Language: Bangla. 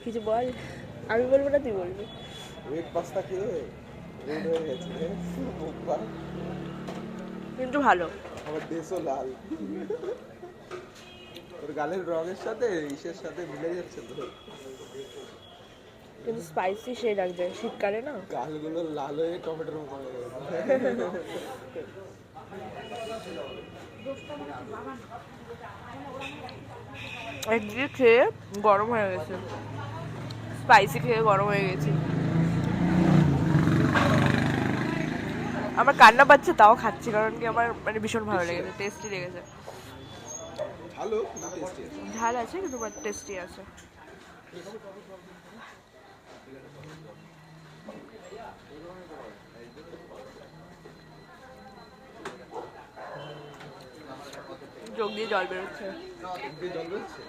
কিছু বল, আমি বলবো না তুই বলবি। রেড পাস্তা খেয়ে রেড হয়ে গেছে মুখ পা। কিন্তু ভালো। আমার ড্রেসও লাল। তোর গালের রঙের সাথে ইসের সাথে মিলে যাচ্ছে তো। কিন্তু স্পাইসি সেই লাগছে শীতকালে না। গালগুলো লাল হয়ে টমেটোর মতো হয়ে গেছে। একদিকে খেয়ে গরম হয়ে গেছে, স্পাইসি খেয়ে গরম হয়ে গেছি। আমার কান্না পাচ্ছে তাও খাচ্ছি, কারণ কি আমার মানে ভীষণ ভালো লেগেছে, টেস্টি লেগেছে। ভালো কিন্তু টেস্টি আছে। ঝাল আছে কিন্তু টেস্টি আছে। চোখ দিয়ে জল বেরোচ্ছে। জল বেরোচ্ছে?